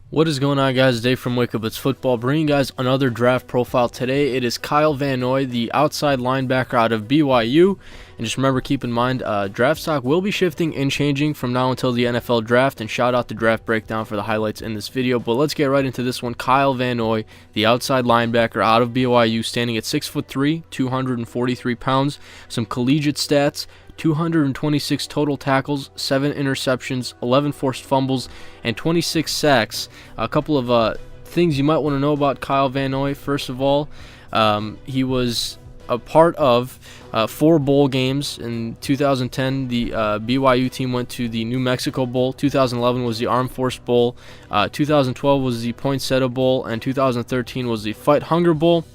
What is going on, guys? Dave from Wake Up It's Football, bringing you guys another draft profile. Today it is Kyle Van Noy, the outside linebacker out of BYU. And just remember, keep in mind, draft stock will be shifting and changing from now until the NFL draft. And shout out the draft breakdown for the highlights in this video. But let's get right into this one. Kyle Van Noy, the outside linebacker out of BYU, standing at 6'3", 243 pounds. Some collegiate stats: 226 total tackles, 7 interceptions, 11 forced fumbles, and 26 sacks. A couple of things you might want to know about Kyle Van Noy. First of all, he was a part of 4 bowl games. In 2010, the BYU team went to the New Mexico Bowl. 2011 was the Armed Force Bowl. 2012 was the Poinsettia Bowl, and 2013 was the Fight Hunger Bowl.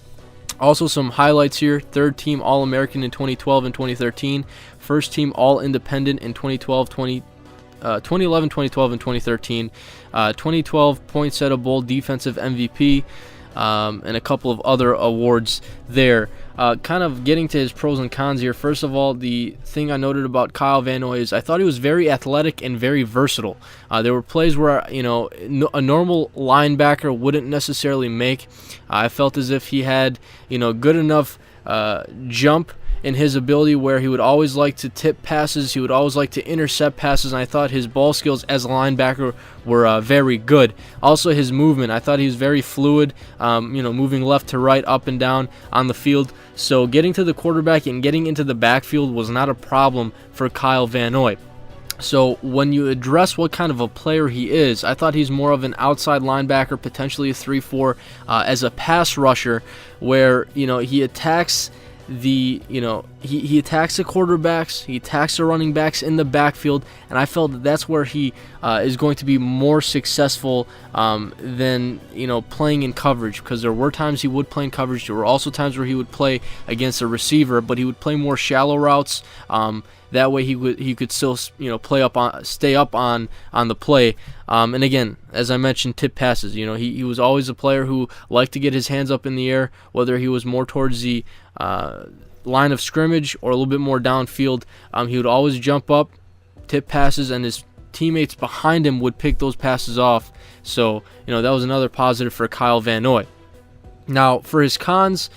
Also, some highlights here: 3rd team All-American in 2012 and 2013, 1st team All-Independent in 2011, 2012, and 2013, 2012 Poinsettia Bowl Defensive MVP, and a couple of other awards there. Kind of getting to his pros and cons here. First of all, the thing I noted about Kyle Van Noy is I thought he was very athletic and very versatile. There were plays where a normal linebacker wouldn't necessarily make. I felt as if he had good enough jump in his ability where he would always like to tip passes, he would always like to intercept passes, and I thought his ball skills as a linebacker were very good. Also, his movement, I thought he was very fluid, moving left to right, up and down on the field. So getting to the quarterback and getting into the backfield was not a problem for Kyle Van Noy. So when you address what kind of a player he is, I thought he's more of an outside linebacker, potentially a 3-4, as a pass rusher, where he attacks he attacks the quarterbacks, he attacks the running backs in the backfield, and I felt that that's where he is going to be more successful than playing in coverage, because there were times he would play in coverage. There were also times where he would play against a receiver, but he would play more shallow routes. That way he could still stay up on the play. And again, as I mentioned, tip passes. He was always a player who liked to get his hands up in the air, whether he was more towards the line of scrimmage or a little bit more downfield. He would always jump up, tip passes, and his teammates behind him would pick those passes off. So that was another positive for Kyle Van Noy. Now, for his cons,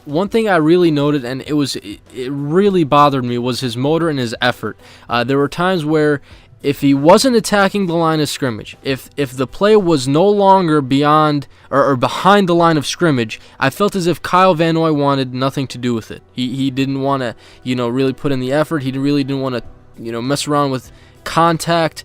one thing I really noted, and it really bothered me, was his motor and his effort. There were times where if he wasn't attacking the line of scrimmage, if the play was no longer beyond or behind the line of scrimmage, I felt as if Kyle Van Noy wanted nothing to do with it. He didn't want to really put in the effort. He really didn't want to mess around with contact.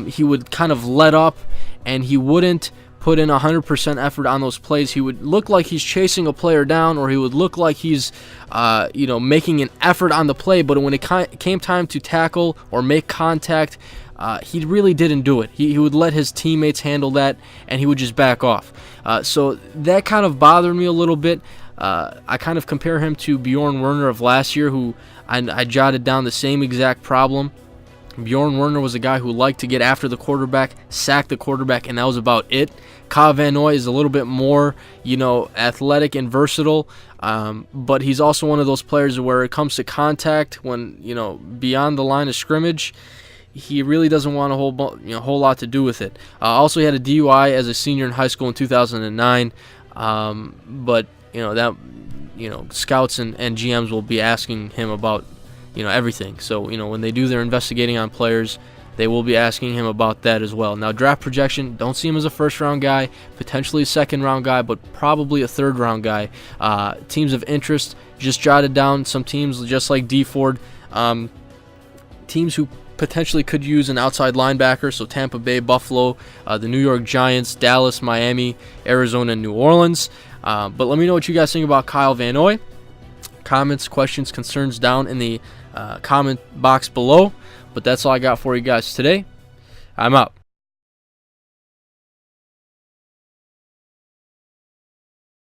He would kind of let up, and he wouldn't put in 100% effort on those plays. He would look like he's chasing a player down, or he would look like he's making an effort on the play, but when it came time to tackle or make contact, he really didn't do it. He would let his teammates handle that, and he would just back off. So that kind of bothered me a little bit. I kind of compare him to Bjorn Werner of last year, who I jotted down the same exact problem. Bjorn Werner was a guy who liked to get after the quarterback, sack the quarterback, and that was about it. Kyle Van Noy is a little bit more, athletic and versatile, but he's also one of those players where it comes to contact, when, beyond the line of scrimmage, he really doesn't want a whole lot to do with it. Also, he had a DUI as a senior in high school in 2009, but, scouts and GMs will be asking him about everything. So, when they do their investigating on players, they will be asking him about that as well. Now, draft projection, don't see him as a first-round guy, potentially a second-round guy, but probably a third-round guy. Teams of interest, just jotted down some teams just like D Ford. Teams who potentially could use an outside linebacker, so Tampa Bay, Buffalo, the New York Giants, Dallas, Miami, Arizona, and New Orleans. But let me know what you guys think about Kyle Van Noy. Comments, questions, concerns down in the comment box below. But that's all I got for you guys today. I'm out.